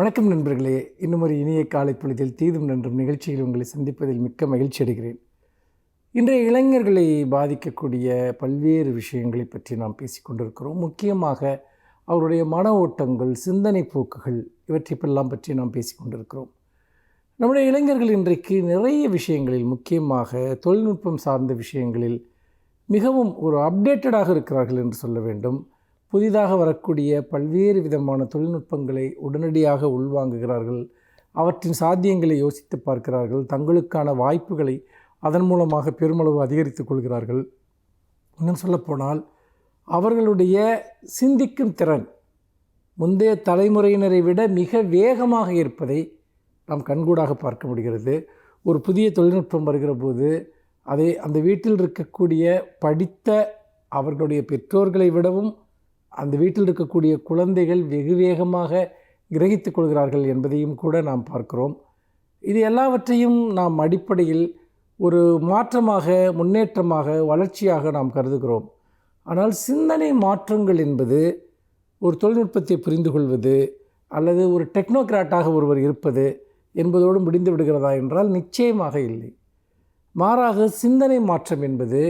வணக்கம் நண்பர்களே. இன்னும் ஒரு இனிய காலை பொழுதில் தீதும் நன்றும் நிகழ்ச்சியில் உங்களை சந்திப்பதில் மிக்க மகிழ்ச்சி அடைகிறேன். இன்றைய இளைஞர்களை பாதிக்கக்கூடிய பல்வேறு விஷயங்களை பற்றி நாம் பேசிக்கொண்டிருக்கிறோம். முக்கியமாக அவருடைய மன ஓட்டங்கள், சிந்தனை போக்குகள் இவற்றையெல்லாம் பற்றி நாம் பேசிக்கொண்டிருக்கிறோம். நம்முடைய இளைஞர்கள் இன்றைக்கு நிறைய விஷயங்களில், முக்கியமாக தொழில்நுட்பம் சார்ந்த விஷயங்களில் மிகவும் ஒரு அப்டேட்டடாக இருக்கிறார்கள் என்று சொல்ல வேண்டும். புதிதாக வரக்கூடிய பல்வேறு விதமான தொழில்நுட்பங்களை உடனடியாக உள்வாங்குகிறார்கள். அவற்றின் சாத்தியங்களை யோசித்து பார்க்கிறார்கள். தங்களுக்கான வாய்ப்புகளை அதன் மூலமாக பெருமளவு அதிகரித்துக் கொள்கிறார்கள். இன்னும் சொல்லப்போனால் அவர்களுடைய சிந்திக்கும் திறன் முந்தைய தலைமுறையினரை விட மிக வேகமாக இருப்பதை நாம் கண்கூடாக பார்க்க முடிகிறது. ஒரு புதிய தொழில்நுட்பம் வருகிற போது அதை அந்த வீட்டில் இருக்கக்கூடிய படித்த அவர்களுடைய பெற்றோர்களை விடவும் அந்த வீட்டில் இருக்கக்கூடிய குழந்தைகள் வெகு வேகமாக கிரகித்து கொள்கிறார்கள் என்பதையும் கூட நாம் பார்க்கிறோம். இது எல்லாவற்றையும் நாம் அடிப்படையில் ஒரு மாற்றமாக, முன்னேற்றமாக, வளர்ச்சியாக நாம் கருதுகிறோம். ஆனால் சிந்தனை மாற்றங்கள் என்பது ஒரு தொழில்நுட்பத்தை புரிந்து கொள்வது அல்லது ஒரு டெக்னோக்ராட்டாக ஒருவர் இருப்பது என்பதோடு முடிந்து விடுகிறதா என்றால் நிச்சயமாக இல்லை. மாறாக சிந்தனை மாற்றம் என்பது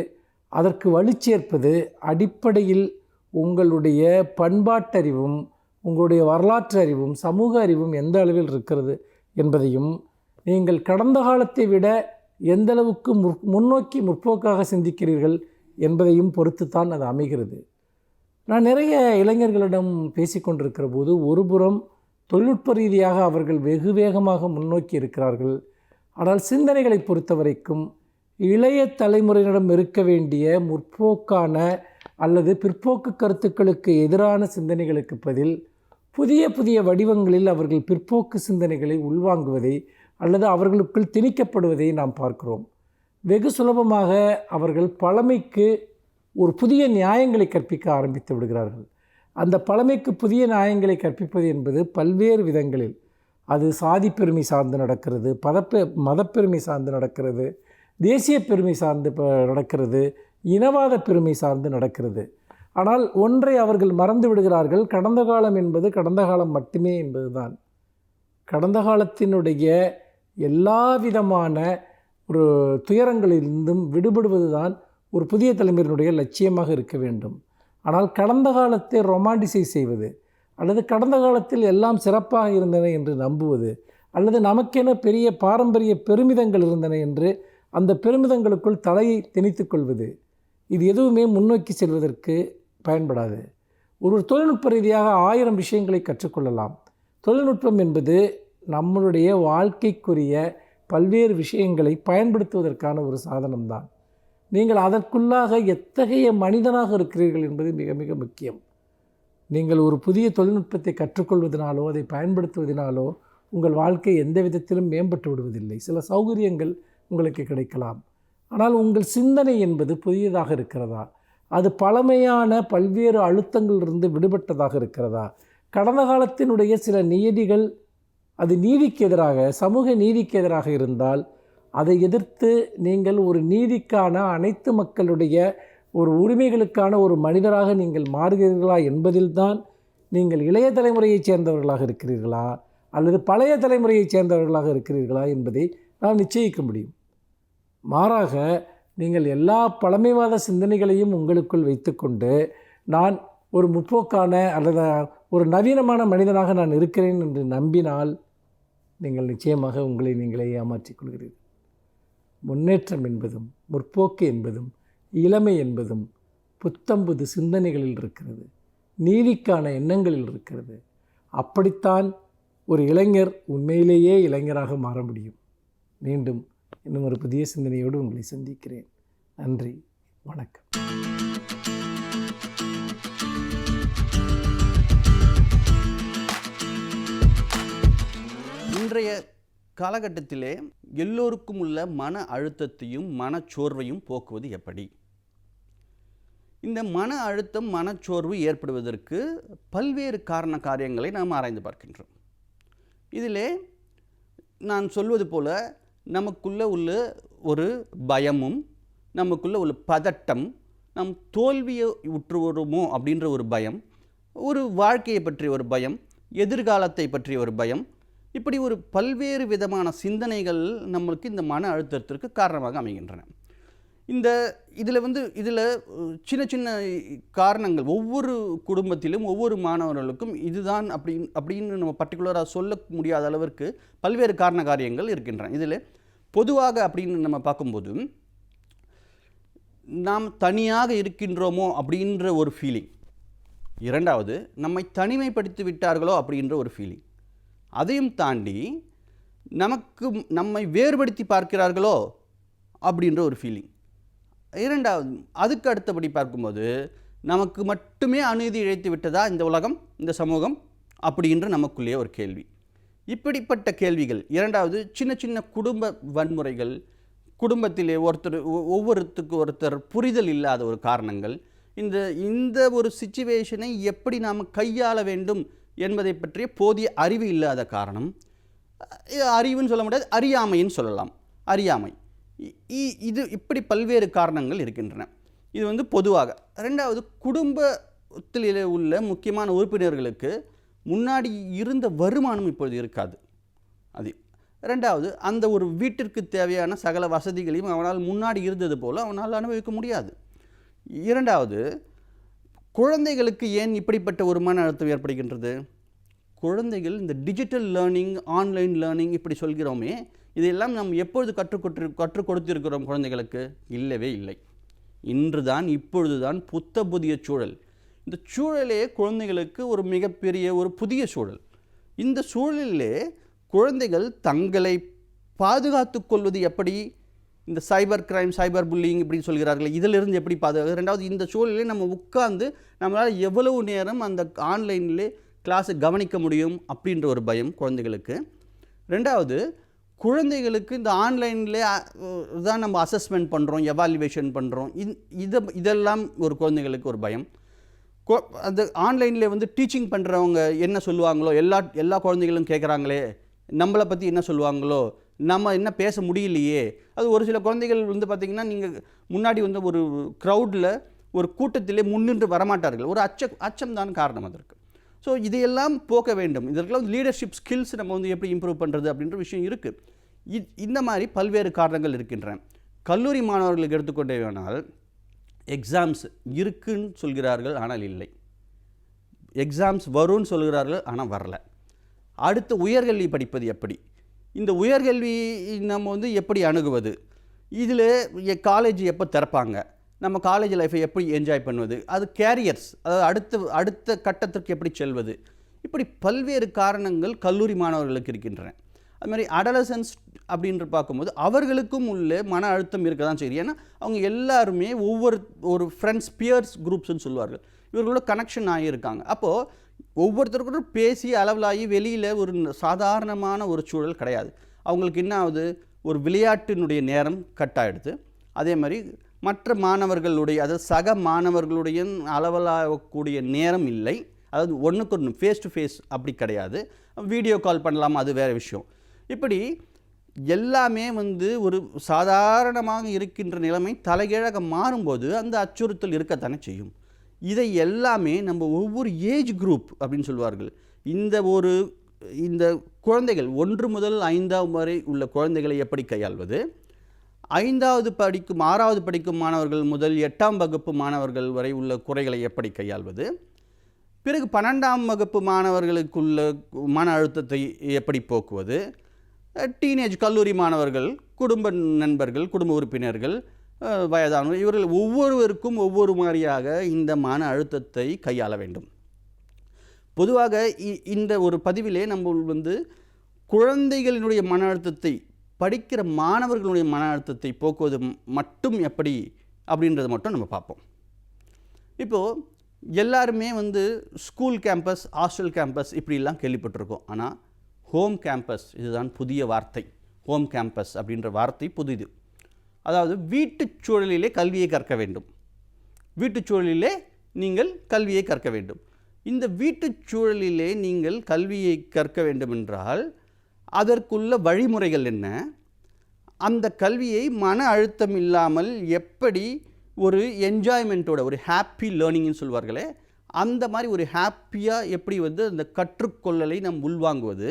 அதற்கு வலுச்சேர்ப்பது அடிப்படையில் உங்களுடைய பண்பாட்டறிவும், உங்களுடைய வரலாற்று அறிவும், சமூக அறிவும் எந்த அளவில் இருக்கிறது என்பதையும், நீங்கள் கடந்த காலத்தை விட எந்தளவுக்கு முன்னோக்கி முற்போக்காக சிந்திக்கிறீர்கள் என்பதையும் பொறுத்துத்தான் அது அமைகிறது. நான் நிறைய இளைஞர்களிடம் பேசிக்கொண்டிருக்கிற போது, ஒருபுறம் தொழில்நுட்ப ரீதியாக அவர்கள் வெகு வேகமாக முன்னோக்கி இருக்கிறார்கள். ஆனால் சிந்தனைகளை பொறுத்த வரைக்கும் இளைய தலைமுறையினரிடம் இருக்க வேண்டிய முற்போக்கான அல்லது பிற்போக்கு கருத்துக்களுக்கு எதிரான சிந்தனைகளுக்கு பதில் புதிய புதிய வடிவங்களில் அவர்கள் பிற்போக்கு சிந்தனைகளை உள்வாங்குவதை அல்லது அவர்களுக்குள் திணிக்கப்படுவதை நாம் பார்க்கிறோம். வெகு சுலபமாக அவர்கள் பழமைக்கு ஒரு புதிய நியாயங்களை கற்பிக்க ஆரம்பித்து விடுகிறார்கள். அந்த பழமைக்கு புதிய நியாயங்களை கற்பிப்பது என்பது பல்வேறு விதங்களில், அது சாதி பெருமை சார்ந்து நடக்கிறது, மதப்பெருமை சார்ந்து நடக்கிறது, தேசிய பெருமை சார்ந்து நடக்கிறது, இனவாத பெருமை சார்ந்து நடக்கிறது. ஆனால் ஒன்றை அவர்கள் மறந்து விடுகிறார்கள். கடந்த காலம் என்பது கடந்த காலம் மட்டுமே என்பதுதான். கடந்த காலத்தினுடைய எல்லா விதமான ஒரு துயரங்களிலிருந்தும் விடுபடுவது தான் ஒரு புதிய தலைமுறையினுடைய லட்சியமாக இருக்க வேண்டும். ஆனால் கடந்த காலத்தை ரொமான்டிசைஸ் செய்வது அல்லது கடந்த காலத்தில் எல்லாம் சிறப்பாக இருந்தன என்று நம்புவது அல்லது நமக்கென பெரிய பாரம்பரிய பெருமிதங்கள் இருந்தன என்று அந்த பெருமிதங்களுக்குள் தலையை திணித்து கொள்வது, இது எதுவுமே முன்னோக்கி செல்வதற்கு பயன்படாது. ஒரு தொழில்நுட்ப ரீதியாக 1000 விஷயங்களை கற்றுக்கொள்ளலாம். தொழில்நுட்பம் என்பது நம்மளுடைய வாழ்க்கைக்குரிய பல்வேறு விஷயங்களை பயன்படுத்துவதற்கான ஒரு சாதனம்தான். நீங்கள் அதற்குள்ளாக எத்தகைய மனிதனாக இருக்கிறீர்கள் என்பது மிக மிக முக்கியம். நீங்கள் ஒரு புதிய தொழில்நுட்பத்தை கற்றுக்கொள்வதனாலோ அதை பயன்படுத்துவதனாலோ உங்கள் வாழ்க்கை எந்த விதத்திலும் மேம்பட்டு விடுவதில்லை. சில சௌகரியங்கள் உங்களுக்கு கிடைக்கலாம். ஆனால் உங்கள் சிந்தனை என்பது புதியதாக இருக்கிறதா? அது பழமையான பல்வேறு அழுத்தங்களிலிருந்து விடுபட்டதாக இருக்கிறதா? கடந்த காலத்தினுடைய சில நியதிகள் அது நீதிக்கு எதிராக, சமூக நீதிக்கு எதிராக இருந்தால் அதை எதிர்த்து நீங்கள் ஒரு நீதிக்கான, அனைத்து மக்களுடைய ஒரு உரிமைகளுக்கான ஒரு மனிதராக நீங்கள் மாறுகிறீர்களா என்பதில்தான் நீங்கள் இளைய தலைமுறையைச் சேர்ந்தவர்களாக இருக்கிறீர்களா அல்லது பழைய தலைமுறையைச் சேர்ந்தவர்களாக இருக்கிறீர்களா என்பதை நாம் நிச்சயிக்க முடியும். மாறாக நீங்கள் எல்லா பழமைவாத சிந்தனைகளையும் உங்களுக்குள் வைத்துக்கொண்டு நான் ஒரு முற்போக்கான அல்லது ஒரு நவீனமான மனிதனாக நான் இருக்கிறேன் என்று நம்பினால் நீங்கள் நிச்சயமாக உங்களை நீங்களே ஏமாற்றிக் கொள்கிறீர்கள். முன்னேற்றம் என்பதும் முற்போக்கு என்பதும் இளமை என்பதும் புத்தம்புது சிந்தனைகளில் இருக்கிறது, நீதிக்கான எண்ணங்களில் இருக்கிறது. அப்படித்தான் ஒரு இளைஞர் உண்மையிலேயே இளைஞராக மாற முடியும். மீண்டும் இன்னும் ஒரு புதிய சிந்தனையோடு உங்களை சந்திக்கிறேன். நன்றி, வணக்கம். இன்றைய காலகட்டத்திலே எல்லோருக்கும் உள்ள மன அழுத்தத்தையும் மனச்சோர்வையும் போக்குவது எப்படி? இந்த மன அழுத்தம், மனச்சோர்வு ஏற்படுவதற்கு பல்வேறு காரியங்களை நாம் ஆராய்ந்து பார்க்கின்றோம். இதிலே நான் சொல்வது போல நமக்குள்ள உள்ள ஒரு பயமும், நமக்குள்ள உள்ள பதட்டம், நம் தோல்வியை உற்றுவருமோ அப்படின்ற ஒரு பயம், ஒரு வாழ்க்கையை பற்றிய ஒரு பயம், எதிர்காலத்தை பற்றிய ஒரு பயம், இப்படி ஒரு பல்வேறு விதமான சிந்தனைகள் நம்மளுக்கு இந்த மன அழுத்தத்திற்கு காரணமாக அமைகின்றன. இதில் சின்ன சின்ன காரணங்கள் ஒவ்வொரு குடும்பத்திலும் ஒவ்வொரு மாணவர்களுக்கும் இதுதான் அப்படின்னு நம்ம பர்டிகுலராக சொல்ல முடியாத அளவிற்கு பல்வேறு காரண காரியங்கள் இருக்கின்றன. இதில் பொதுவாக அப்படின்னு நம்ம பார்க்கும்போது நாம் தனியாக இருக்கின்றோமோ அப்படின்ற ஒரு ஃபீலிங், இரண்டாவது நம்மை தனிமைப்படுத்தி விட்டார்களோ அப்படின்ற ஒரு ஃபீலிங், அதையும் தாண்டி நம்மை வேறுபடுத்தி பார்க்கிறார்களோ அப்படின்ற ஒரு ஃபீலிங், இரண்டாவது அதுக்கு அடுத்தபடி பார்க்கும்போது நமக்கு மட்டுமே அநீதி இழைத்து விட்டதா இந்த உலகம், இந்த சமூகம் அப்படின்ற நமக்குள்ளேயே ஒரு கேள்வி. இப்படிப்பட்ட கேள்விகள். இரண்டாவது சின்ன சின்ன குடும்ப வன்முறைகள், குடும்பத்திலே ஒவ்வொருத்தருக்கு ஒருத்தர் புரிதல் இல்லாத ஒரு காரணங்கள், இந்த ஒரு சிச்சுவேஷனை எப்படி நாம் கையாள வேண்டும் என்பதை பற்றிய போதிய அறிவு இல்லாத காரணம், அறிவுன்னு சொல்ல முடியாது, அறியாமைன்னு சொல்லலாம், அறியாமை. இப்படி பல்வேறு காரணங்கள் இருக்கின்றன. இது பொதுவாக. ரெண்டாவது, குடும்பத்தில் உள்ள முக்கியமான உறுப்பினர்களுக்கு முன்னாடி இருந்த வருமானம் இப்பொழுது இருக்காது. அது ரெண்டாவது, அந்த ஒரு வீட்டிற்கு தேவையான சகல வசதிகளையும் அவனால் முன்னாடி இருந்தது போல் அவனால் அனுபவிக்க முடியாது. இரண்டாவது, குழந்தைகளுக்கு ஏன் இப்படிப்பட்ட ஒரு மன அழுத்தம் ஏற்படுகின்றது? குழந்தைகள் இந்த டிஜிட்டல் லேர்னிங், ஆன்லைன் லேர்னிங் இப்படி சொல்கிறோமே, இதையெல்லாம் நாம் எப்பொழுது கற்றுக் கொடுத்திருக்கிறோம் குழந்தைகளுக்கு? இல்லவே இல்லை. இப்பொழுது தான் புதிய சூழல். இந்த சூழலே குழந்தைகளுக்கு ஒரு மிகப்பெரிய ஒரு புதிய சூழல். இந்த சூழலிலே குழந்தைகள் தங்களை பாதுகாத்து கொள்வது எப்படி? இந்த சைபர் கிரைம், சைபர் புல்லிங் இப்படி சொல்கிறார்கள், இதிலிருந்து எப்படி பாதுகாக்கிறது? ரெண்டாவது, இந்த சூழலிலே நம்ம உட்கார்ந்து நம்மளால் எவ்வளவு நேரம் அந்த ஆன்லைனிலே கிளாஸை கவனிக்க முடியும் அப்படின்ற ஒரு பயம் குழந்தைகளுக்கு. ரெண்டாவது, குழந்தைகளுக்கு இந்த ஆன்லைனில் தான் நம்ம அசஸ்மெண்ட் பண்ணுறோம், எவாலுவேஷன் பண்ணுறோம், இதெல்லாம் ஒரு குழந்தைகளுக்கு ஒரு பயம். அந்த ஆன்லைனில் டீச்சிங் பண்ணுறவங்க என்ன சொல்லுவாங்களோ, எல்லா குழந்தைகளும் கேட்குறாங்களே, நம்மளை பற்றி என்ன சொல்லுவாங்களோ, நம்ம என்ன பேச முடியலையே. அது ஒரு சில குழந்தைகள் பார்த்திங்கன்னா, நீங்கள் முன்னாடி ஒரு க்ரௌடில் ஒரு கூட்டத்திலே முன்னின்று வரமாட்டார்கள். ஒரு அச்சம் தான் காரணம் அதற்கு. ஸோ இதையெல்லாம் போக்க வேண்டும். இதற்கெல்லாம் லீடர்ஷிப் ஸ்கில்ஸ் நம்ம எப்படி இம்ப்ரூவ் பண்ணுறது அப்படின்ற விஷயம் இருக்குது. இந்த மாதிரி பல்வேறு காரணங்கள் இருக்கின்றன. கல்லூரி மாணவர்களுக்கு எடுத்துக்கொண்டே வேணால், எக்ஸாம்ஸ் இருக்குன்னு சொல்கிறார்கள், ஆனால் இல்லை. எக்ஸாம்ஸ் வரும்னு சொல்கிறார்கள், ஆனால் வரல. அடுத்து உயர்கல்வி படிப்பது எப்படி? இந்த உயர்கல்வி நம்ம எப்படி அணுகுவது? இதில் காலேஜ் எப்போ திறப்பாங்க? நம்ம காலேஜ் லைஃப்பை எப்படி என்ஜாய் பண்ணுவது? அது கேரியர்ஸ், அதாவது அடுத்த கட்டத்திற்கு எப்படி செல்வது? இப்படி பல்வேறு காரணங்கள் கல்லூரி மாணவர்களுக்கு இருக்கின்றன. அது மாதிரி அடலசன்ஸ் அப்படின்ற பார்க்கும்போது அவர்களுக்கும் உள்ள மன அழுத்தம் இருக்க தான் செய்யுது. ஏன்னா அவங்க எல்லாருமே ஒரு ஃப்ரெண்ட்ஸ், பியர்ஸ் குரூப்ஸ்ன்னு சொல்லுவார்கள், இவர்களோட கனெக்ஷன் ஆகியிருக்காங்க. அப்போது ஒவ்வொருத்தருக்கும் பேசி அளவலாகி வெளியில் ஒரு சாதாரணமான ஒரு சூழல் கிடையாது. அவங்களுக்கு என்ன ஆகுது? ஒரு விளையாட்டினுடைய நேரம் கட் ஆகிடுது. அதே மாதிரி மற்ற மாணவர்களுடைய, அதாவது சக மாணவர்களுடைய அளவலாகக்கூடிய நேரம் இல்லை. அதாவது ஒன்றுக்கு ஒன்று ஃபேஸ் டு ஃபேஸ் அப்படி கிடையாது. வீடியோ கால் பண்ணலாம், அது வேறு விஷயம். இப்படி எல்லாமே ஒரு சாதாரணமாக இருக்கின்ற நிலைமை தலைகீழாக மாறும்போது அந்த அச்சுறுத்தல் இருக்கத்தானே செய்யும். இதை எல்லாமே நம்ம ஒவ்வொரு ஏஜ் குரூப் அப்படின்னு சொல்லுவார்கள், இந்த குழந்தைகள் 1 முதல் 5ஆம் வரை உள்ள குழந்தைகளை எப்படி கையாள்வது, 5வது படிக்கும் 6வது படிக்கும் மாணவர்கள் முதல் 8ஆம் வகுப்பு மாணவர்கள் வரை உள்ள குறைகளை எப்படி கையாள்வது, பிறகு 12ஆம் வகுப்பு மாணவர்களுக்குள்ள மன அழுத்தத்தை எப்படி போக்குவது, டீனேஜ் கல்லூரி மாணவர்கள், குடும்ப நண்பர்கள், குடும்ப உறுப்பினர்கள், வயதானவர், இவர்கள் ஒவ்வொருவருக்கும் ஒவ்வொரு மாதிரியாக இந்த மன அழுத்தத்தை கையாள வேண்டும். பொதுவாக இந்த ஒரு பதிவிலே நம்ம குழந்தைகளினுடைய மன அழுத்தத்தை, படிக்கிற மாணவர்களுடைய மன அழுத்தத்தை போக்குவது மட்டும் எப்படி அப்படின்றத மட்டும் நம்ம பார்ப்போம். இப்போது எல்லாருமே ஸ்கூல் கேம்பஸ், ஹாஸ்டல் கேம்பஸ் இப்படிலாம் கேள்விப்பட்டிருக்கோம். ஆனால் ஹோம் கேம்பஸ், இதுதான் புதிய வார்த்தை. ஹோம் கேம்பஸ் அப்படின்ற வார்த்தை புதிது. அதாவது வீட்டுச் சூழலிலே கல்வியை கற்க வேண்டும். வீட்டுச் சூழலிலே நீங்கள் கல்வியை கற்க வேண்டும். இந்த வீட்டுச் சூழலிலே நீங்கள் கல்வியை கற்க வேண்டும் என்றால் அதற்குள்ள வழிமுறைகள் என்ன? அந்த கல்வியை மன அழுத்தம் இல்லாமல் எப்படி ஒரு என்ஜாய்மெண்ட்டோட, ஒரு ஹாப்பி லேர்னிங்னு சொல்வார்களே, அந்த மாதிரி ஒரு ஹாப்பியாக எப்படி வந்து அந்த கற்றுக்கொள்ளலை நாம் உள்வாங்குவது,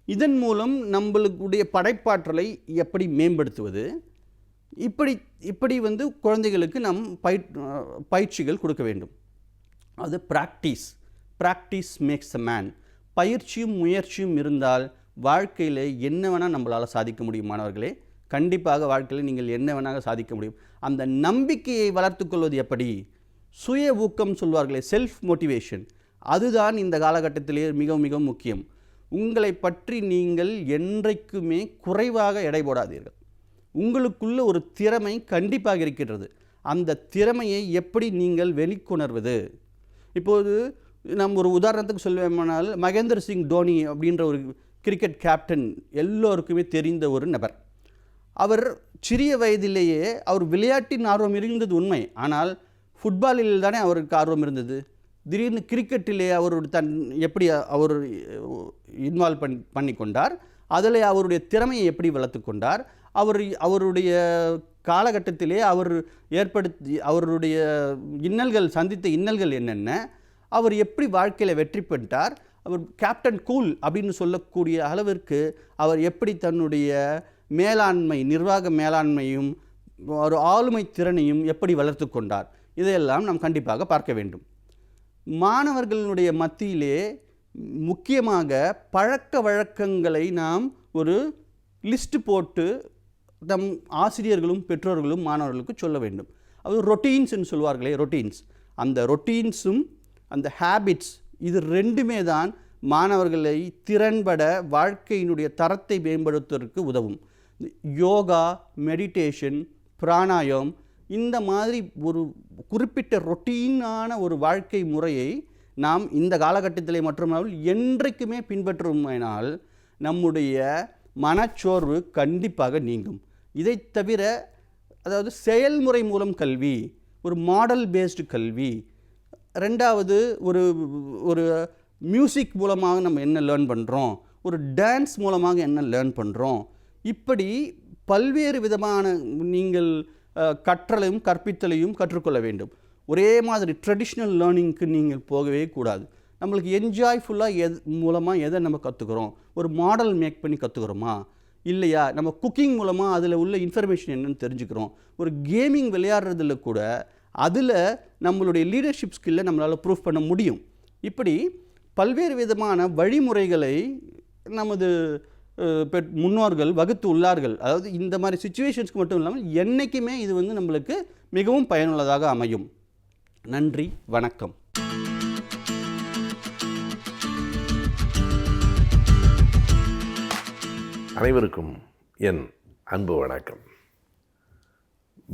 இதன் மூலம் நம்மளுடைய படைப்பாற்றலை எப்படி மேம்படுத்துவது, இப்படி வந்து குழந்தைகளுக்கு நாம் பயிற்சிகள் கொடுக்க வேண்டும். அது ப்ராக்டிஸ் மேக்ஸ் அ மேன். பயிற்சியும் முயற்சியும் இருந்தால் வாழ்க்கையில் என்ன வேணால் நம்மளால் சாதிக்க முடியும் மாணவர்களே. கண்டிப்பாக வாழ்க்கையில் நீங்கள் என்ன வேணால் சாதிக்க முடியும். அந்த நம்பிக்கையை வளர்த்து கொள்வது எப்படி? சுய ஊக்கம் சொல்வார்களே, செல்ஃப் மோட்டிவேஷன், அதுதான் இந்த காலகட்டத்திலே மிகவும் மிகவும் முக்கியம். உங்களை பற்றி நீங்கள் என்றைக்குமே குறைவாக எடை போடாதீர்கள். உங்களுக்குள்ள ஒரு திறமை கண்டிப்பாக இருக்கின்றது. அந்த திறமையை எப்படி நீங்கள் வெளிக்கொணர்வது? இப்போது நம்ம ஒரு உதாரணத்துக்கு சொல்வேமானால், மகேந்திர சிங் தோனி அப்படின்ற ஒரு கிரிக்கெட் கேப்டன் எல்லோருக்குமே தெரிந்த ஒரு நபர். அவர் சிறிய வயதிலேயே அவர் விளையாட்டின் ஆர்வம் இருந்தது உண்மை. ஆனால் ஃபுட்பாலில் தானே அவருக்கு ஆர்வம் இருந்தது. திடீர்னு கிரிக்கெட்டிலே எப்படி அவர் இன்வால்வ் பண்ணி கொண்டார், அதில் அவருடைய திறமையை எப்படி வளர்த்து கொண்டார், அவருடைய காலகட்டத்திலே அவருடைய சந்தித்த இன்னல்கள் என்னென்ன, அவர் எப்படி வாழ்க்கையில் வெற்றி பெற்றார், அவர் கேப்டன் கூல் அப்படின்னு சொல்லக்கூடிய அளவிற்கு அவர் எப்படி தன்னுடைய நிர்வாக மேலாண்மையும் ஒரு ஆளுமை திறனையும் எப்படி வளர்த்து கொண்டார், இதையெல்லாம் நாம் கண்டிப்பாக பார்க்க வேண்டும். மாணவர்களுடைய மத்தியிலே முக்கியமாக பழக்க வழக்கங்களை நாம் ஒரு லிஸ்ட் போட்டு நம் ஆசிரியர்களும் பெற்றோர்களும் மாணவர்களுக்கு சொல்ல வேண்டும். அது ரொட்டீன்ஸ்ன்னு சொல்வார்களே, ரொட்டீன்ஸ். அந்த ரொட்டீன்ஸும் அந்த ஹேபிட்ஸ், இது ரெண்டுமே தான் மாணவர்களை திறன்பட வாழ்க்கையினுடைய தரத்தை மேம்படுத்துவதற்கு உதவும். யோகா, மெடிடேஷன், பிராணாயம், இந்த மாதிரி ஒரு குறிப்பிட்ட ரொட்டீனான ஒரு வாழ்க்கை முறையை நாம் இந்த காலகட்டத்திலே மட்டுமல்லாமல் என்றைக்குமே பின்பற்றுமானால் நம்முடைய மனச்சோர்வு கண்டிப்பாக நீங்கும். இதை தவிர, அதாவது செயல்முறை மூலம் கல்வி, ஒரு மாடல் பேஸ்டு கல்வி, ரெண்டாவது ஒரு மியூசிக் மூலமாக நம்ம என்ன லேர்ன் பண்ணுறோம், ஒரு டான்ஸ் மூலமாக என்ன லேர்ன் பண்ணுறோம், இப்படி பல்வேறு விதமான நீங்கள் கற்றலையும் கற்பித்தலையும் கற்றுக்கொள்ள வேண்டும். ஒரே மாதிரி ட்ரெடிஷ்னல் லேர்னிங்க்கு நீங்கள் போகவே கூடாது. நம்மளுக்கு என்ஜாய்ஃபுல்லாக மூலமாக எதை நம்ம கற்றுக்குறோம், ஒரு மாடல் மேக் பண்ணி கற்றுக்குறோமா இல்லையா, நம்ம குக்கிங் மூலமாக அதில் உள்ள இன்ஃபர்மேஷன் என்னென்னு தெரிஞ்சுக்கிறோம், ஒரு கேமிங் விளையாடுறதுல கூட அதில் நம்மளுடைய லீடர்ஷிப் ஸ்கில்லை நம்மளால் ப்ரூஃப் பண்ண முடியும். இப்படி பல்வேறு விதமான வழிமுறைகளை நமது முன்னோர்கள் வகுத்து உள்ளார்கள். அதாவது இந்த மாதிரி சிச்சுவேஷன்ஸ்க்கு மட்டும் இல்லாமல் என்றைக்குமே இது வந்து நம்மளுக்கு மிகவும் பயனுள்ளதாக அமையும். நன்றி, வணக்கம். அனைவருக்கும் என் அன்பு வணக்கம்.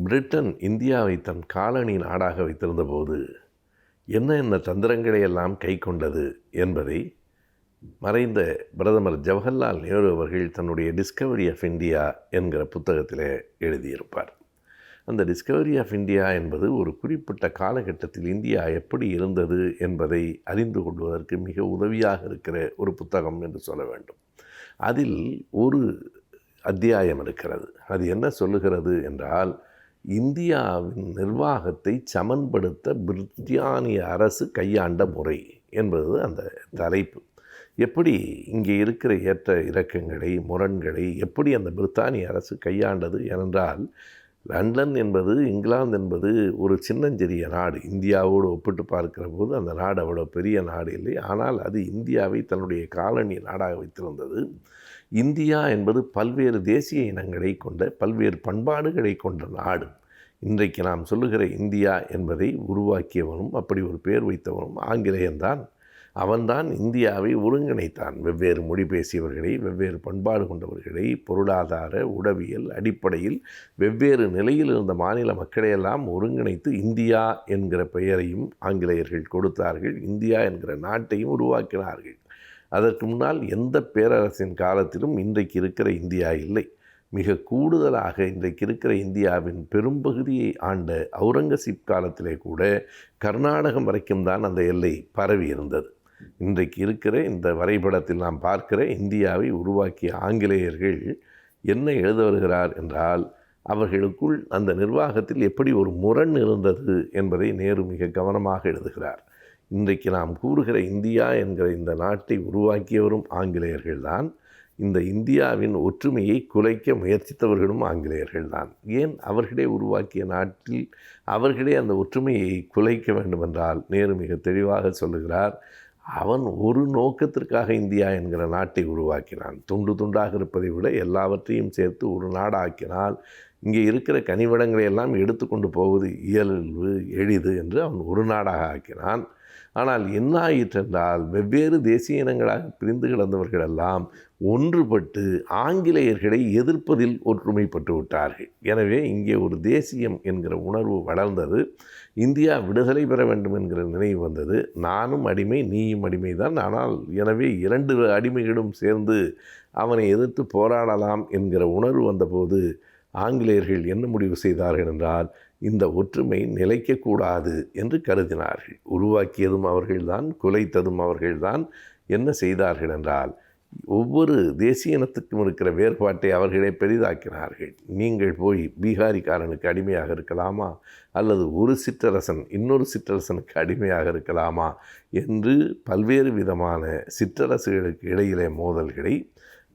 பிரிட்டன் இந்தியாவை தன் காலனி நாடாக வைத்திருந்த போது என்ன தந்திரங்களை எல்லாம் கை கொண்டது என்பதை மறைந்த பிரதமர் ஜவஹர்லால் நேரு அவர்கள் தன்னுடைய டிஸ்கவரி ஆஃப் இந்தியா என்கிற புத்தகத்தில் எழுதியிருப்பார். அந்த டிஸ்கவரி ஆஃப் இந்தியா என்பது ஒரு குறிப்பிட்ட காலகட்டத்தில் இந்தியா எப்படி இருந்தது என்பதை அறிந்து கொள்வதற்கு மிக உதவியாக இருக்கிற ஒரு புத்தகம் என்று சொல்ல வேண்டும். அதில் ஒரு அத்தியாயம் இருக்கிறது. அது என்ன சொல்லுகிறது என்றால், இந்தியாவின் நிர்வாகத்தை சமன்படுத்த பிரித்தானிய அரசு கையாண்ட முறை என்பது அந்த தலைப்பு. எப்படி இங்கே இருக்கிற ஏற்ற இறக்கங்களை, முரண்களை எப்படி அந்த பிரித்தானிய அரசு கையாண்டது என்றால், லண்டன் என்பது, இங்கிலாந்து என்பது ஒரு சின்னஞ்சிறிய நாடு. இந்தியாவோடு ஒப்பிட்டு பார்க்கிற போது அந்த நாடு அவ்வளோ பெரிய நாடு இல்லை. ஆனால் அது இந்தியாவை தன்னுடைய காலனி நாடாக வைத்திருந்தது. இந்தியா என்பது பல்வேறு தேசிய இனங்களை கொண்ட, பல்வேறு பண்பாடுகளை கொண்ட நாடு. இன்றைக்கு நாம் சொல்லுகிற இந்தியா என்பதை உருவாக்கியவனும் அப்படி ஒரு பேர் வைத்தவனும் ஆங்கிலேயன்தான். அவன்தான் இந்தியாவை ஒருங்கிணைத்தான். வெவ்வேறு மொழி பேசியவர்களை, வெவ்வேறு பண்பாடு கொண்டவர்களை, பொருளாதார உடவியல் அடிப்படையில் வெவ்வேறு நிலையில் இருந்த மாநில மக்களையெல்லாம் ஒருங்கிணைத்து இந்தியா என்கிற பெயரையும் ஆங்கிலேயர்கள் கொடுத்தார்கள். இந்தியா என்கிற நாட்டையும் உருவாக்கினார்கள். அதற்கு முன்னால் எந்த பேரரசின் காலத்திலும் இன்றைக்கு இருக்கிற இந்தியா இல்லை. மிக கூடுதலாக இன்றைக்கு இருக்கிற இந்தியாவின் பெரும்பகுதியை ஆண்ட அவுரங்கசீப் காலத்திலே கூட கர்நாடகம் வரைக்கும் தான் அந்த எல்லை பரவி இருந்தது. இன்றைக்கு இருக்கிற இந்த வரைபடத்தில் நாம் பார்க்கிற இந்தியாவை உருவாக்கிய ஆங்கிலேயர்கள் என்ன எழுத வருகிறார் என்றால், அவர்களுக்குள் அந்த நிர்வாகத்தில் எப்படி ஒரு முரண் இருந்தது என்பதை நேரு மிக கவனமாக எழுதுகிறார். இன்றைக்கு நாம் கூறுகிற இந்தியா என்கிற இந்த நாட்டை உருவாக்கியவரும் ஆங்கிலேயர்கள்தான். இந்த இந்தியாவின் ஒற்றுமையை குலைக்க முயற்சித்தவர்களும் ஆங்கிலேயர்கள்தான். ஏன் அவர்களே உருவாக்கிய நாட்டில் அவர்களே அந்த ஒற்றுமையை குலைக்க வேண்டுமென்றால் நேரு மிக தெளிவாக சொல்லுகிறார், அவன் ஒரு நோக்கத்திற்காக இந்தியா என்கிற நாட்டை உருவாக்கினான். துண்டு துண்டாக இருப்பதை விட எல்லாவற்றையும் சேர்த்து ஒரு நாடாக்கினால் இங்கே இருக்கிற கனிவளங்களை எல்லாம் எடுத்துக்கொண்டு போவது இயல்பு எளிது என்று அவன் ஒரு நாடாக ஆக்கினான். ஆனால் என்ன ஆயிற்றென்றால் வெவ்வேறு தேசிய இனங்களாக பிரிந்து கிடந்தவர்களெல்லாம் ஒன்றுபட்டு ஆங்கிலேயர்களை எதிர்ப்பதில் ஒற்றுமைப்பட்டு விட்டார்கள். எனவே இங்கே ஒரு தேசியம் என்கிற உணர்வு வளர்ந்தது. இந்தியா விடுதலை பெற வேண்டும் என்கிற நினைவு வந்தது. நானும் அடிமை, நீயும் அடிமை தான், ஆனால் எனவே 2 அடிமைகளும் சேர்ந்து அவனை எதிர்த்து போராடலாம் என்கிற உணர்வு வந்தபோது ஆங்கிலேயர்கள் என்ன முடிவு செய்தார்கள் என்றால், இந்த ஒற்றுமை நிலைக்கக்கூடாது என்று கருதினார்கள். உருவாக்கியதும் அவர்கள்தான், குலைத்ததும் அவர்கள்தான். என்ன செய்தார்கள் என்றால், ஒவ்வொரு தேசிய இனத்துக்கும் இருக்கிற வேறுபாட்டை அவர்களே பெரிதாக்கினார்கள். நீங்கள் போய் பீகாரிக்காரனுக்கு அடிமையாக இருக்கலாமா, அல்லது ஒரு சிற்றரசன் இன்னொரு சிற்றரசனுக்கு அடிமையாக இருக்கலாமா என்று பல்வேறு விதமான சிற்றரசுகளுக்கு இடையிலே மோதல்களை,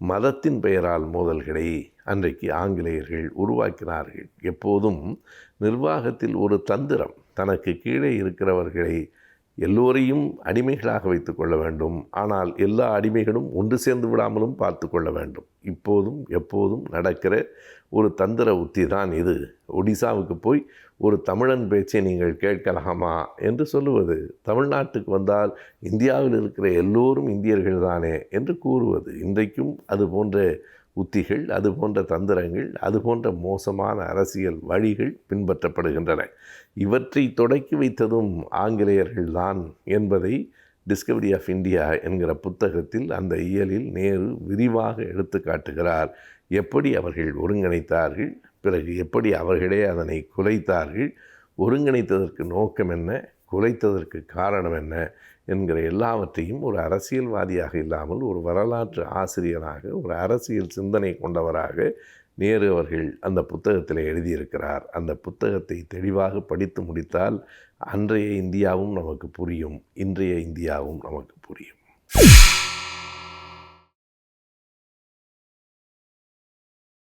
மதத்தின் பெயரால் மோதல்களை அன்றைக்கு ஆங்கிலேயர்கள் உருவாக்கினார்கள். எப்போதும் நிர்வாகத்தில் ஒரு தந்திரம், தனக்கு கீழே இருக்கிறவர்களை எல்லோரையும் அடிமைகளாக வைத்து கொள்ள வேண்டும், ஆனால் எல்லா அடிமைகளும் ஒன்று சேர்ந்து விடாமலும் பார்த்து கொள்ள வேண்டும். இப்போதும் எப்போதும் நடக்கிற ஒரு தந்திர உத்தி தான் இது. ஒடிசாவுக்கு போய் ஒரு தமிழன் பேச்சை நீங்கள் கேட்கலாமா என்று சொல்லுவது, தமிழ்நாட்டுக்கு வந்தால் இந்தியாவில் இருக்கிற எல்லோரும் இந்தியர்கள் தானே என்று கூறுவது. இன்றைக்கும் அது போன்ற உத்திகள், அது போன்ற தந்திரங்கள், அது போன்ற மோசமான அரசியல் வழிகள் பின்பற்றப்படுகின்றன. இவற்றை தொடக்கி வைத்ததும் ஆங்கிலேயர்கள்தான் என்பதை டிஸ்கவரி ஆஃப் இந்தியா என்கிற புத்தகத்தில், அந்த இயலில் நேரு விரிவாக எடுத்து காட்டுகிறார். எப்படி அவர்கள் ஒருங்கிணைத்தார்கள், பிறகு எப்படி அவர்களே அதனை குலைத்தார்கள், ஒருங்கிணைத்ததற்கு நோக்கம் என்ன, குலைத்ததற்கு காரணம் என்ன என்கிற எல்லாவற்றையும் ஒரு அரசியல்வாதியாக இல்லாமல் ஒரு வரலாற்று ஆசிரியராக, ஒரு அரசியல் சிந்தனை கொண்டவராக நேரு அவர்கள் அந்த புத்தகத்தில் எழுதியிருக்கிறார். அந்த புத்தகத்தை தெளிவாக படித்து முடித்தால் அன்றைய இந்தியாவும் நமக்கு புரியும், இன்றைய இந்தியாவும் நமக்கு புரியும்.